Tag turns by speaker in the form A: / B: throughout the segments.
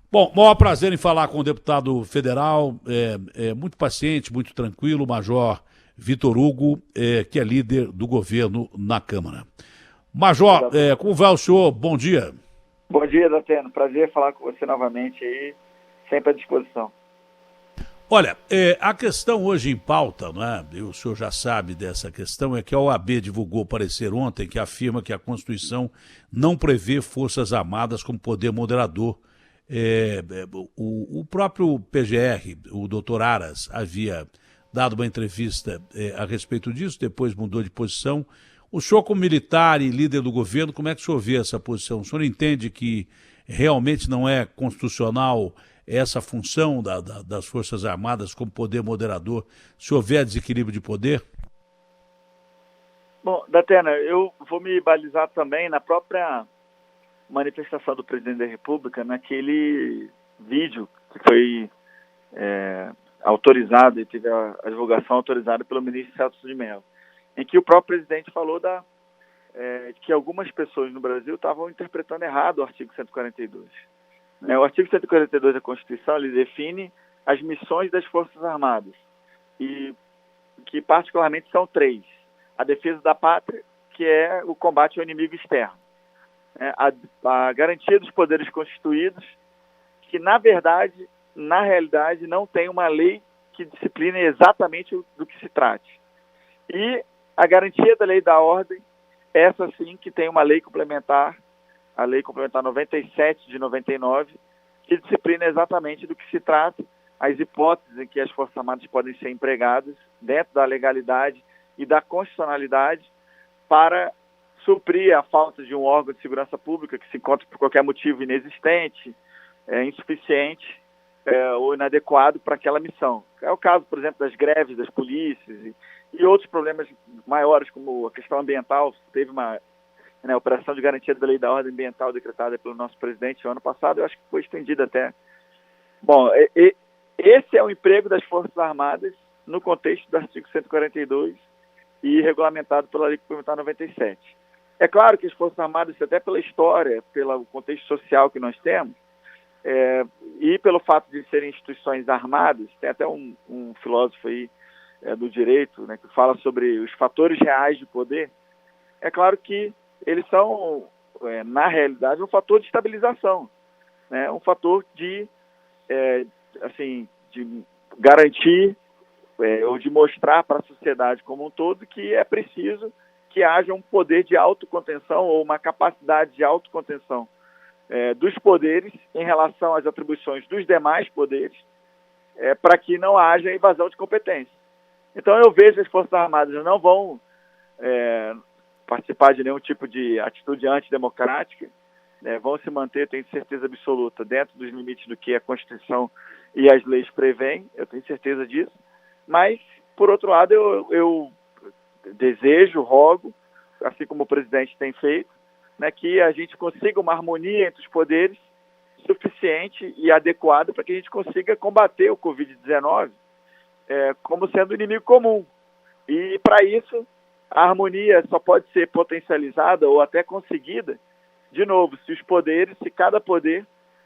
A: Bom, maior prazer em falar com o deputado federal, muito paciente, muito tranquilo, o Major Vitor Hugo, que é líder do governo na Câmara. Major, como vai o senhor? Bom dia.
B: Bom dia, Datena. Prazer falar com você novamente aí, sempre à disposição.
A: Olha, a questão hoje em pauta, né, e o senhor já sabe dessa questão, é que a OAB divulgou parecer ontem que afirma que a Constituição não prevê Forças Armadas como poder moderador. O próprio PGR, o doutor Aras, havia dado uma entrevista a respeito disso, depois mudou de posição. O senhor, como militar e líder do governo, como é que o senhor vê essa posição? O senhor entende que realmente não é constitucional essa função das Forças Armadas como poder moderador, se houver desequilíbrio de poder?
B: Bom, Datena, eu vou me balizar também na própria manifestação do presidente da República, naquele vídeo que foi autorizado e teve a divulgação autorizada pelo ministro Celso de Mello, em que o próprio presidente falou que algumas pessoas no Brasil estavam interpretando errado o artigo 142. O artigo 142 da Constituição ele define as missões das Forças Armadas, e que particularmente são três. A defesa da pátria, que é o combate ao inimigo externo. A garantia dos poderes constituídos, que na verdade, na realidade, não tem uma lei que discipline exatamente do que se trate. E a garantia da lei da ordem, essa sim que tem uma lei complementar, a Lei Complementar 97 de 99, que disciplina exatamente do que se trata, as hipóteses em que as Forças Armadas podem ser empregadas dentro da legalidade e da constitucionalidade para suprir a falta de um órgão de segurança pública que se encontra por qualquer motivo inexistente, insuficiente ou inadequado para aquela missão. É o caso, por exemplo, das greves das polícias e outros problemas maiores, como a questão ambiental. Teve uma operação de garantia da lei da ordem ambiental decretada pelo nosso presidente no ano passado, eu acho que foi estendida até. Bom, esse é o emprego das Forças Armadas no contexto do artigo 142 e regulamentado pela Lei Complementar 97. É claro que as Forças Armadas, até pela história, pelo contexto social que nós temos, e pelo fato de serem instituições armadas, tem até um filósofo aí do direito, né, que fala sobre os fatores reais de poder. É claro que eles são, na realidade, um fator de estabilização, né? Um fator de garantir ou de mostrar para a sociedade como um todo que é preciso que haja um poder de autocontenção ou uma capacidade de autocontenção dos poderes em relação às atribuições dos demais poderes, para que não haja invasão de competência. Então eu vejo que as Forças Armadas não vão participar de nenhum tipo de atitude antidemocrática, vão se manter, tenho certeza absoluta, dentro dos limites do que a Constituição e as leis prevêem, eu tenho certeza disso, mas, por outro lado, eu desejo, rogo, assim como o presidente tem feito, que a gente consiga uma harmonia entre os poderes suficiente e adequada para que a gente consiga combater o Covid-19 como sendo inimigo comum. E, para isso, a harmonia só pode ser potencializada ou até conseguida, de novo, se cada poder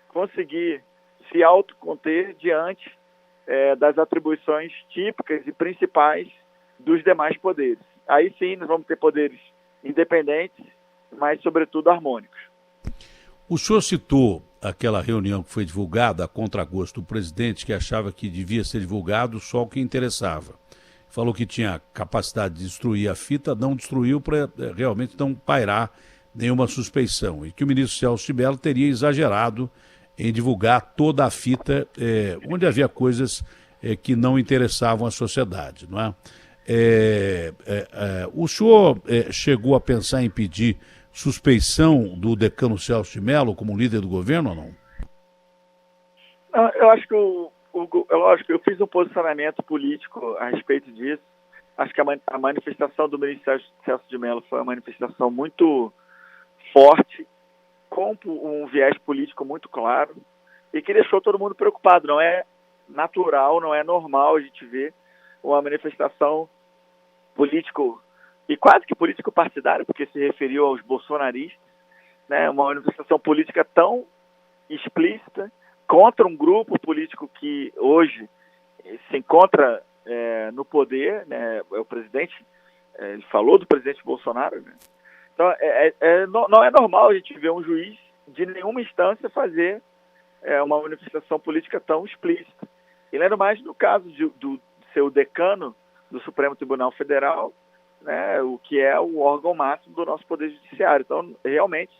B: conseguir se autoconter diante das atribuições típicas e principais dos demais poderes. Aí sim nós vamos ter poderes independentes, mas sobretudo harmônicos.
A: O senhor citou aquela reunião que foi divulgada a contragosto do presidente, que achava que devia ser divulgado só o que interessava. Falou que tinha capacidade de destruir a fita, não destruiu para realmente não pairar nenhuma suspeição. E que o ministro Celso de Mello teria exagerado em divulgar toda a fita, onde havia coisas que não interessavam à sociedade, não é? O senhor chegou a pensar em pedir suspeição do decano Celso de Mello como líder do governo ou não?
B: Eu acho que lógico, eu fiz um posicionamento político a respeito disso. Acho que a manifestação do ministro Celso de Mello foi uma manifestação muito forte, com um viés político muito claro, e que deixou todo mundo preocupado. Não é natural, não é normal a gente ver uma manifestação político, e quase que político-partidária, porque se referiu aos bolsonaristas, uma manifestação política tão explícita, contra um grupo político que hoje se encontra no poder, né? O presidente, ele falou do presidente Bolsonaro, né? Então, não é normal a gente ver um juiz de nenhuma instância fazer uma manifestação política tão explícita. E ainda mais no caso do ser o decano do Supremo Tribunal Federal, né, o que é o órgão máximo do nosso Poder Judiciário. Então, realmente,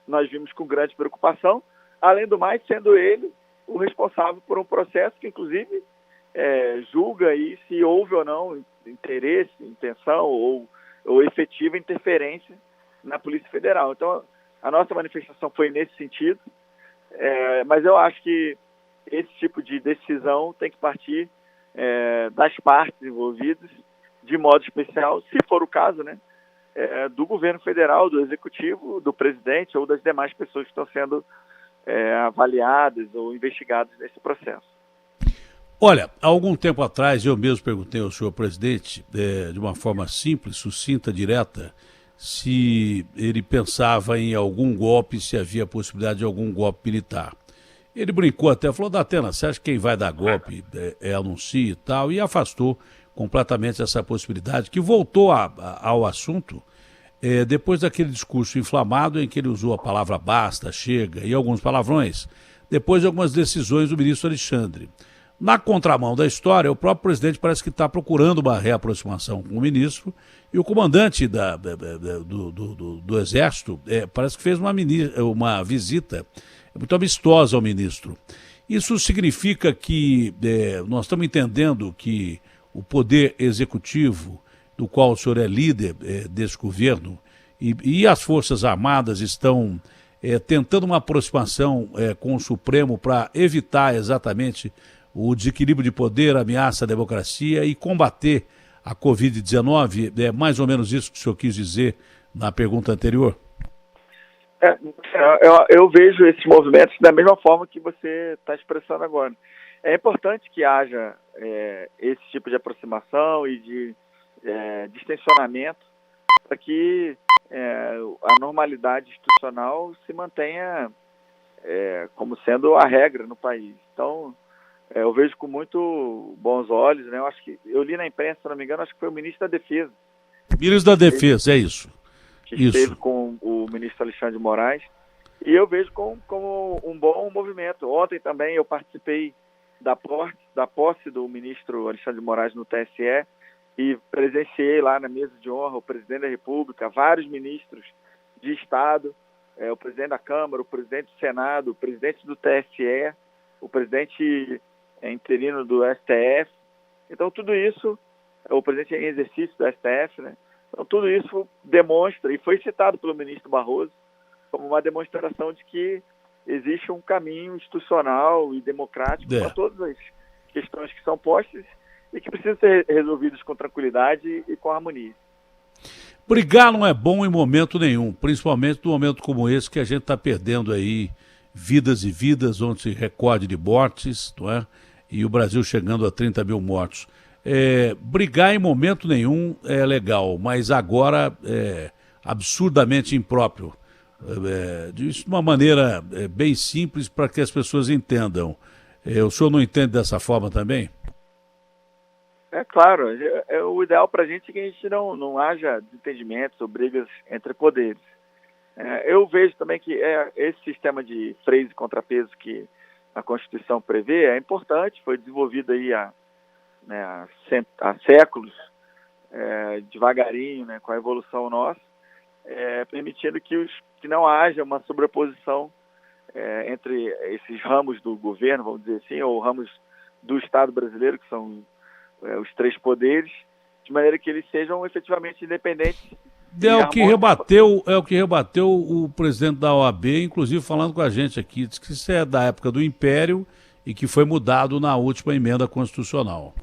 B: nós vimos com grande preocupação, além do mais, sendo ele o responsável por um processo que, inclusive, julga aí se houve ou não interesse, intenção ou efetiva interferência na Polícia Federal. Então, a nossa manifestação foi nesse sentido, mas eu acho que esse tipo de decisão tem que partir das partes envolvidas, de modo especial, se for o caso, né, do governo federal, do executivo, do presidente ou das demais pessoas que estão sendo avaliadas ou investigadas nesse processo.
A: Olha, há algum tempo atrás eu mesmo perguntei ao senhor presidente, de uma forma simples, sucinta, direta, se ele pensava em algum golpe, se havia possibilidade de algum golpe militar. Ele brincou até, falou: Datena, você acha que quem vai dar golpe anuncia e tal, e afastou completamente essa possibilidade, que voltou ao assunto depois daquele discurso inflamado em que ele usou a palavra basta, chega e alguns palavrões, depois de algumas decisões do ministro Alexandre. Na contramão da história, o próprio presidente parece que está procurando uma reaproximação com o ministro, e o comandante do Exército parece que fez uma visita muito amistosa ao ministro. Isso significa que nós estamos entendendo que o poder executivo, do qual o senhor é líder desse governo, e as Forças Armadas estão tentando uma aproximação com o Supremo para evitar exatamente o desequilíbrio de poder, ameaça à democracia e combater a Covid-19. É mais ou menos isso que o senhor quis dizer na pergunta anterior?
B: Eu vejo esses movimentos da mesma forma que você está expressando agora. É importante que haja esse tipo de aproximação e de distensionamento para que a normalidade institucional se mantenha como sendo a regra no país. Então, eu vejo com muito bons olhos, né? Eu li na imprensa, se não me engano, acho que foi o ministro da Defesa.
A: Ministro da Defesa, é isso.
B: Que esteve com o ministro Alexandre de Moraes, e eu vejo como um bom movimento. Ontem também eu participei da posse do ministro Alexandre de Moraes no TSE e presenciei lá na mesa de honra o presidente da República, vários ministros de Estado, o presidente da Câmara, o presidente do Senado, o presidente do TSE, o presidente interino do STF. Então, tudo isso, o presidente em exercício do STF, né? Então, tudo isso demonstra, e foi citado pelo ministro Barroso, como uma demonstração de que existe um caminho institucional e democrático para todas as questões que são postas e que precisam ser resolvidas com tranquilidade e com harmonia.
A: Brigar não é bom em momento nenhum, principalmente num momento como esse que a gente está perdendo aí vidas e vidas, onde se recorde de mortes, não é? E o Brasil chegando a 30 mil mortos. Brigar em momento nenhum é legal, mas agora é absurdamente impróprio. Isso de uma maneira bem simples para que as pessoas entendam. O senhor não entende dessa forma também?
B: É claro, o ideal para a gente é que a gente não haja desentendimentos ou brigas entre poderes. Eu vejo também que esse sistema de freios e contrapesos que a Constituição prevê é importante, foi desenvolvido aí há séculos, devagarinho, né, com a evolução nossa, permitindo que não haja uma sobreposição entre esses ramos do governo, vamos dizer assim, ou ramos do Estado brasileiro, que são os três poderes, de maneira que eles sejam efetivamente independentes.
A: É o que rebateu o presidente da OAB, inclusive falando com a gente aqui, diz que isso é da época do Império e que foi mudado na última emenda constitucional.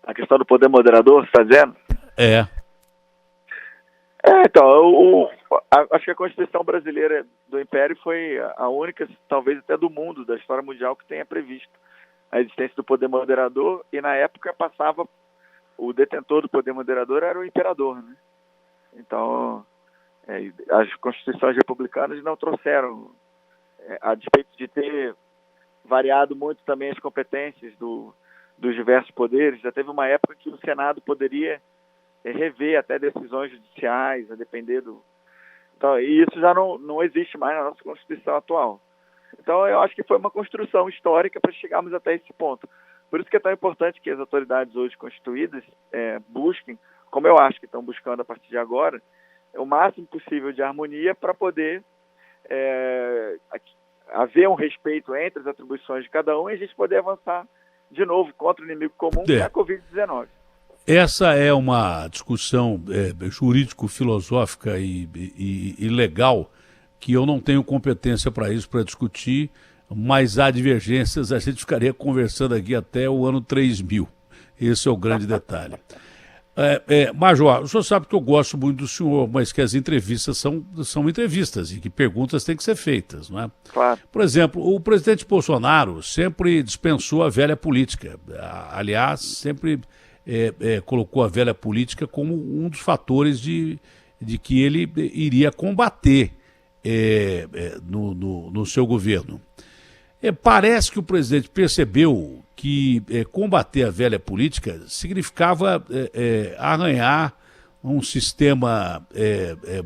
B: A questão do poder moderador, você está dizendo? Então, acho que a Constituição brasileira do Império foi a única, talvez até do mundo, da história mundial, que tenha previsto a existência do poder moderador, e na época o detentor do poder moderador era o imperador, né? Então, as constituições republicanas não trouxeram, a despeito de ter variado muito também as competências dos diversos poderes. Já teve uma época que o Senado poderia rever até decisões judiciais, a depender do... Então, e isso já não existe mais na nossa Constituição atual. Então, eu acho que foi uma construção histórica para chegarmos até esse ponto. Por isso que é tão importante que as autoridades hoje constituídas busquem, como eu acho que estão buscando a partir de agora, o máximo possível de harmonia para poder haver um respeito entre as atribuições de cada um e a gente poder avançar de novo contra o inimigo comum, que é a Covid-19.
A: Essa é uma discussão jurídico-filosófica e legal, que eu não tenho competência para isso, para discutir, mas há divergências, a gente ficaria conversando aqui até o ano 3000. Esse é o grande detalhe. Major, o senhor sabe que eu gosto muito do senhor, mas que as entrevistas são entrevistas e que perguntas têm que ser feitas, não é?
B: Claro.
A: Por exemplo, o presidente Bolsonaro sempre dispensou a velha política. Aliás, sempre colocou a velha política como um dos fatores de que ele iria combater no seu governo. Parece que o presidente percebeu que combater a velha política significava arranhar um sistema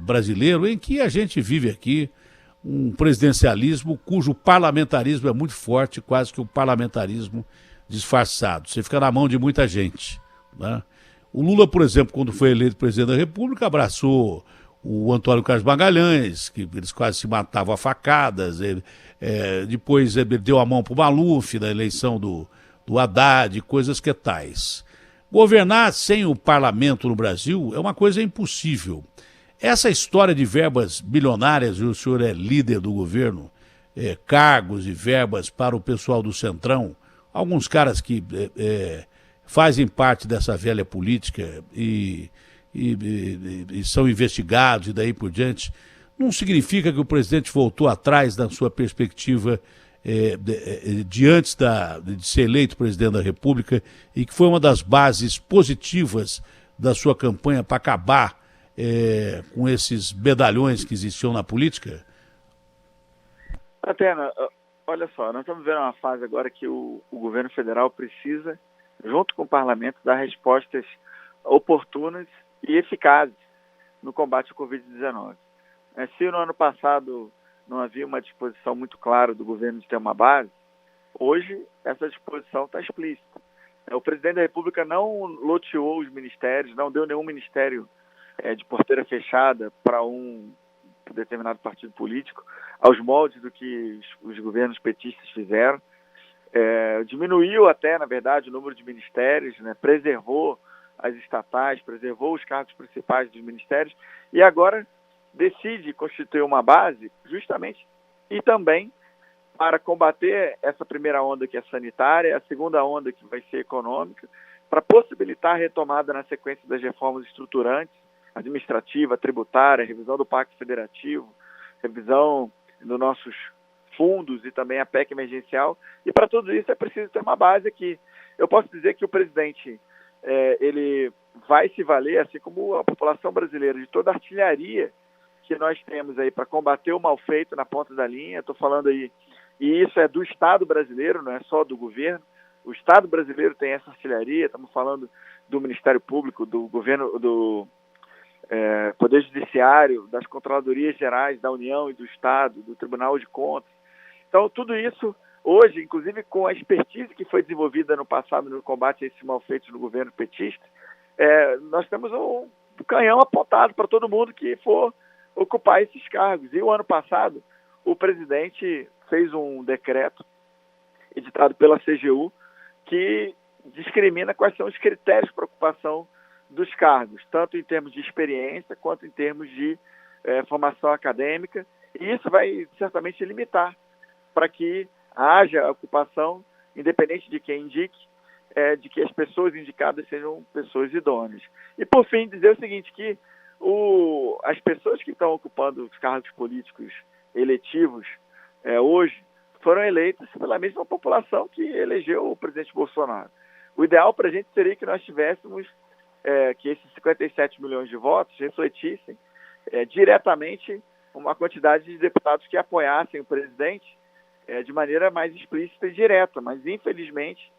A: brasileiro em que a gente vive aqui um presidencialismo cujo parlamentarismo é muito forte, quase que um parlamentarismo disfarçado. Você fica na mão de muita gente, né? O Lula, por exemplo, quando foi eleito presidente da República, abraçou o Antônio Carlos Magalhães, que eles quase se matavam a facadas. Depois ele deu a mão para o Maluf na eleição do Haddad, coisas que tais. Governar sem o parlamento no Brasil é uma coisa impossível. Essa história de verbas bilionárias, e o senhor é líder do governo, cargos e verbas para o pessoal do Centrão, alguns caras que fazem parte dessa velha política e são investigados e daí por diante, não significa que o presidente voltou atrás da sua perspectiva de antes de ser eleito presidente da República e que foi uma das bases positivas da sua campanha para acabar com esses medalhões que existiam na política?
B: Atena, olha só, nós estamos vendo uma fase agora que o governo federal precisa, junto com o parlamento, dar respostas oportunas e eficazes no combate ao Covid-19. Se no ano passado não havia uma disposição muito clara do governo de ter uma base, hoje essa disposição está explícita. O presidente da República não loteou os ministérios, não deu nenhum ministério de porteira fechada para um determinado partido político, aos moldes do que os governos petistas fizeram. Diminuiu até, na verdade, o número de ministérios, né? Preservou as estatais, preservou os cargos principais dos ministérios e agora decide constituir uma base justamente e também para combater essa primeira onda que é sanitária, a segunda onda que vai ser econômica, para possibilitar a retomada na sequência das reformas estruturantes, administrativa, tributária, revisão do Pacto Federativo, revisão dos nossos fundos e também a PEC emergencial. E para tudo isso é preciso ter uma base aqui. Eu posso dizer que o presidente ele vai se valer, assim como a população brasileira, de toda a artilharia que nós temos aí para combater o mal feito na ponta da linha. Estou falando aí, e isso é do Estado brasileiro, não é só do governo. O Estado brasileiro tem essa artilharia, estamos falando do Ministério Público, do governo, do Poder Judiciário, das Controladorias Gerais da União e do Estado, do Tribunal de Contas. Então, tudo isso, hoje, inclusive com a expertise que foi desenvolvida no passado no combate a esses malfeitos no governo petista, nós temos um canhão apontado para todo mundo que for ocupar esses cargos. E o ano passado, o presidente fez um decreto editado pela CGU que discrimina quais são os critérios para ocupação dos cargos, tanto em termos de experiência quanto em termos de formação acadêmica, e isso vai certamente limitar para que haja ocupação, independente de quem indique, de que as pessoas indicadas sejam pessoas idôneas. E, por fim, dizer o seguinte, que as pessoas que estão ocupando os cargos políticos eletivos hoje foram eleitas pela mesma população que elegeu o presidente Bolsonaro. O ideal para a gente seria que nós tivéssemos que esses 57 milhões de votos refletissem diretamente uma quantidade de deputados que apoiassem o presidente de maneira mais explícita e direta, mas infelizmente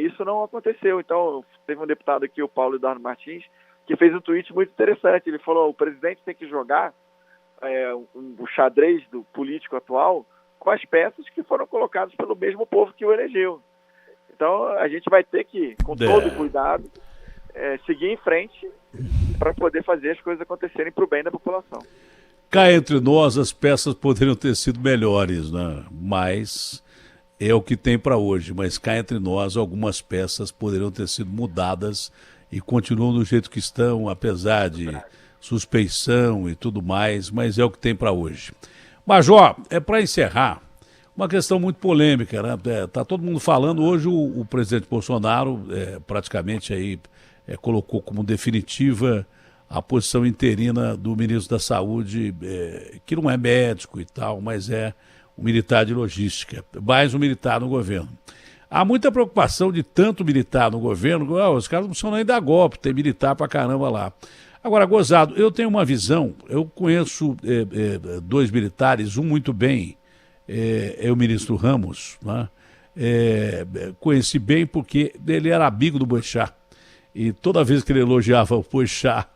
B: isso não aconteceu. Então, teve um deputado aqui, o Paulo Eduardo Martins, que fez um tweet muito interessante. Ele falou: o presidente tem que jogar o xadrez do político atual com as peças que foram colocadas pelo mesmo povo que o elegeu. Então, a gente vai ter que, com todo cuidado, seguir em frente para poder fazer as coisas acontecerem para o bem da população.
A: Cá entre nós, as peças poderiam ter sido melhores, né? Mas é o que tem para hoje. Mas cá entre nós, algumas peças poderiam ter sido mudadas e continuam do jeito que estão, apesar de suspeição e tudo mais, mas é o que tem para hoje. Major, para encerrar, uma questão muito polêmica, né? Tá todo mundo falando hoje, o presidente Bolsonaro praticamente aí colocou como definitiva a posição interina do ministro da Saúde, que não é médico e tal, mas é um militar de logística, mais um militar no governo. Há muita preocupação de tanto militar no governo, os caras não precisam nem dar golpe, tem militar pra caramba lá. Agora, gozado, eu tenho uma visão, eu conheço dois militares, um muito bem, é o ministro Ramos, né? Conheci bem porque ele era amigo do Boechat, e toda vez que ele elogiava o Boechat,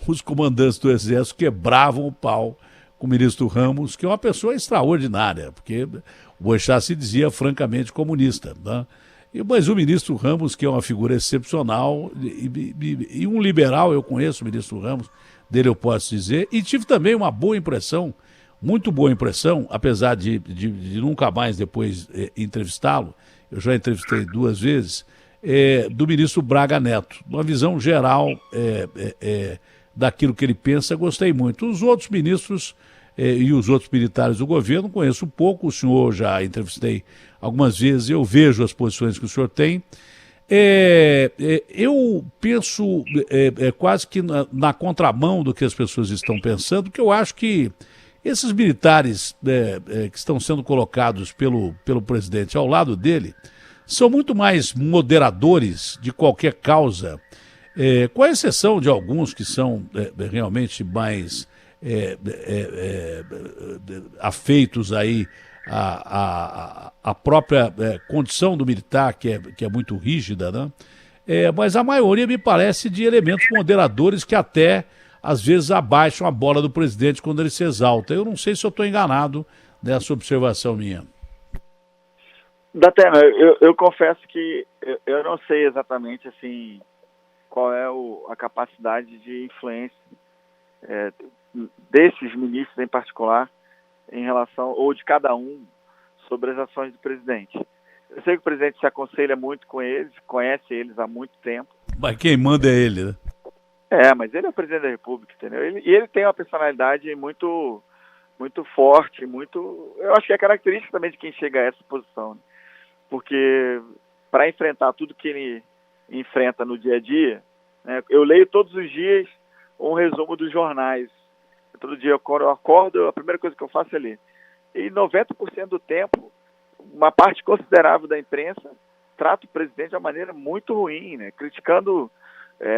A: os comandantes do Exército quebravam o pau com o ministro Ramos, que é uma pessoa extraordinária, porque o Boechat se dizia francamente comunista, né? Mas o ministro Ramos, que é uma figura excepcional, e um liberal, eu conheço o ministro Ramos, dele eu posso dizer, e tive também uma boa impressão, muito boa impressão, apesar de nunca mais depois entrevistá-lo, eu já entrevistei 2 vezes, do ministro Braga Neto. Uma visão geral daquilo que ele pensa, gostei muito. Os outros ministros e os outros militares do governo conheço pouco, o senhor já entrevistei algumas vezes, eu vejo as posições que o senhor tem. Eu penso quase que na contramão do que as pessoas estão pensando, que eu acho que esses militares que estão sendo colocados pelo presidente ao lado dele são muito mais moderadores de qualquer causa, com a exceção de alguns que são realmente mais afeitos aí à própria condição do militar, que é muito rígida, né? Mas a maioria me parece de elementos moderadores que até às vezes abaixam a bola do presidente quando ele se exalta. Eu não sei se eu estou enganado nessa observação minha.
B: Datena, eu confesso que eu não sei exatamente assim qual é a capacidade de influência desses ministros em particular em relação, ou de cada um, sobre as ações do presidente. Eu sei que o presidente se aconselha muito com eles, conhece eles há muito tempo.
A: Mas quem manda é ele, né?
B: Mas ele é o presidente da República, entendeu? Ele tem uma personalidade muito, muito forte, eu acho que é característica também de quem chega a essa posição, né? Porque para enfrentar tudo que ele enfrenta no dia a dia, né, eu leio todos os dias um resumo dos jornais. Todo dia eu acordo, a primeira coisa que eu faço é ler. E 90% do tempo, uma parte considerável da imprensa trata o presidente de uma maneira muito ruim, né, criticando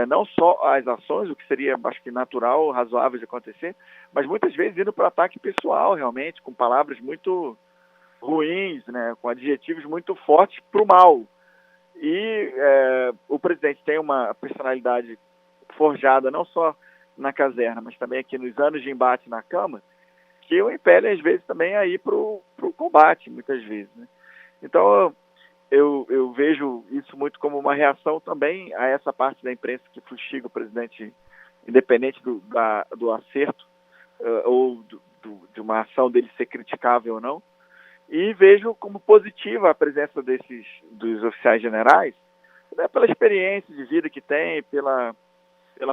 B: não só as ações, o que seria, acho que natural, razoável de acontecer, mas muitas vezes indo para ataque pessoal, realmente, com palavras muito ruins, né, com adjetivos muito fortes para o mal. E o presidente tem uma personalidade forjada não só na caserna, mas também aqui nos anos de embate na Câmara, que o impele às vezes também a ir para o combate, muitas vezes, né? Então eu vejo isso muito como uma reação também a essa parte da imprensa que fustiga o presidente, independente do acerto ou de uma ação dele ser criticável ou não. E vejo como positiva a presença dos oficiais generais, né, pela experiência de vida que tem, pela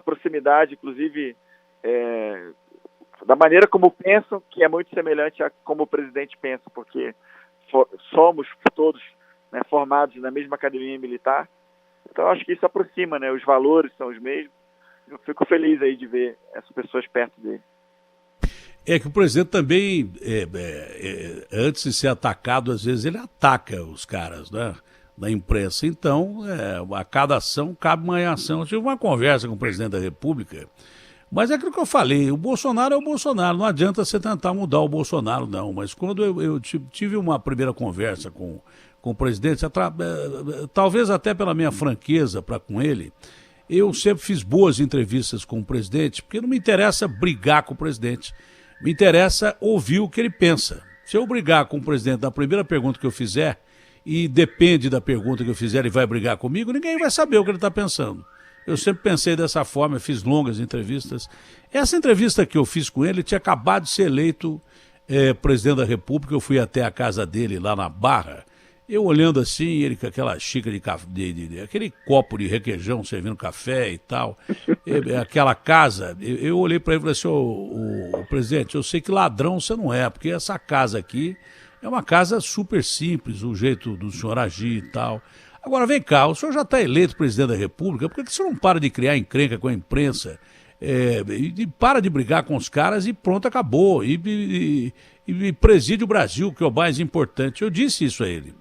B: proximidade, inclusive, da maneira como pensam, que é muito semelhante a como o presidente pensa, porque somos todos, né, formados na mesma academia militar. Então, acho que isso aproxima, né, os valores são os mesmos. Eu fico feliz aí de ver essas pessoas perto dele.
A: É que o presidente também, antes de ser atacado, às vezes ele ataca os caras, né, da imprensa. Então, a cada ação cabe uma reação. Eu tive uma conversa com o presidente da República Mas é aquilo que eu falei, o Bolsonaro é o Bolsonaro, não adianta você tentar mudar o Bolsonaro, não. Mas quando eu tive uma primeira conversa com o presidente, talvez até pela minha franqueza para com ele, eu sempre fiz boas entrevistas com o presidente, porque não me interessa brigar com o presidente, me interessa ouvir o que ele pensa. Se eu brigar com o presidente na primeira pergunta que eu fizer, e depende da pergunta que eu fizer, ele vai brigar comigo, ninguém vai saber o que ele está pensando. Eu sempre pensei dessa forma, eu fiz longas entrevistas. Essa entrevista que eu fiz com ele, tinha acabado de ser eleito presidente da República, eu fui até a casa dele lá na Barra, eu olhando assim, ele com aquela xícara de café, aquele copo de requeijão servindo café e tal, aquela casa, eu olhei para ele e falei assim, ô, presidente, eu sei que ladrão você não é, porque essa casa aqui é uma casa super simples, o jeito do senhor agir e tal. Agora, vem cá, o senhor já está eleito presidente da República, por que o senhor não para de criar encrenca com a imprensa? E para de brigar com os caras e pronto, acabou. E preside o Brasil, que é o mais importante. Eu disse isso a ele.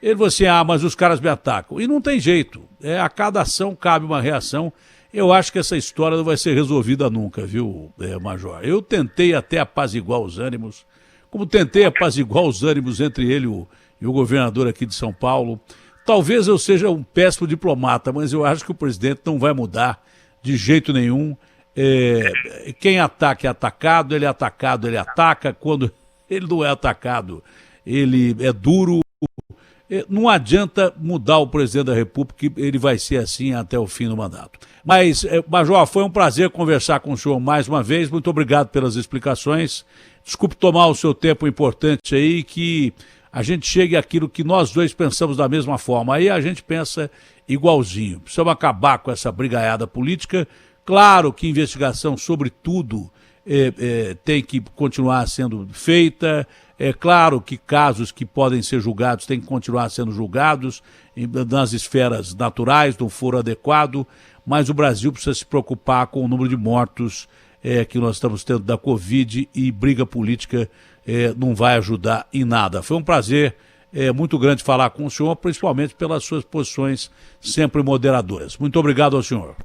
A: Ele falou assim, mas os caras me atacam. E não tem jeito. A cada ação cabe uma reação. Eu acho que essa história não vai ser resolvida nunca, viu, Major? Eu tentei até apaziguar os ânimos, como tentei apaziguar os ânimos entre ele e o governador aqui de São Paulo. Talvez eu seja um péssimo diplomata, mas eu acho que o presidente não vai mudar de jeito nenhum. Quem ataca é atacado, ele ataca. Quando ele não é atacado, ele é duro. Não adianta mudar o presidente da República, ele vai ser assim até o fim do mandato. Mas, Major, foi um prazer conversar com o senhor mais uma vez. Muito obrigado pelas explicações. Desculpe tomar o seu tempo importante aí, que a gente chegue àquilo que nós dois pensamos da mesma forma. Aí a gente pensa igualzinho. Precisamos acabar com essa brigaiada política. Claro que investigação sobre tudo tem que continuar sendo feita. É claro que casos que podem ser julgados têm que continuar sendo julgados nas esferas naturais, no foro adequado, mas o Brasil precisa se preocupar com o número de mortos que nós estamos tendo da Covid, e briga política não vai ajudar em nada. Foi um prazer muito grande falar com o senhor, principalmente pelas suas posições sempre moderadoras. Muito obrigado ao senhor.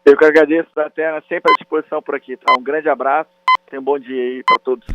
B: Eu que agradeço, Datena, sempre à disposição por aqui, tá? Um grande abraço, tenha um bom dia aí para todos.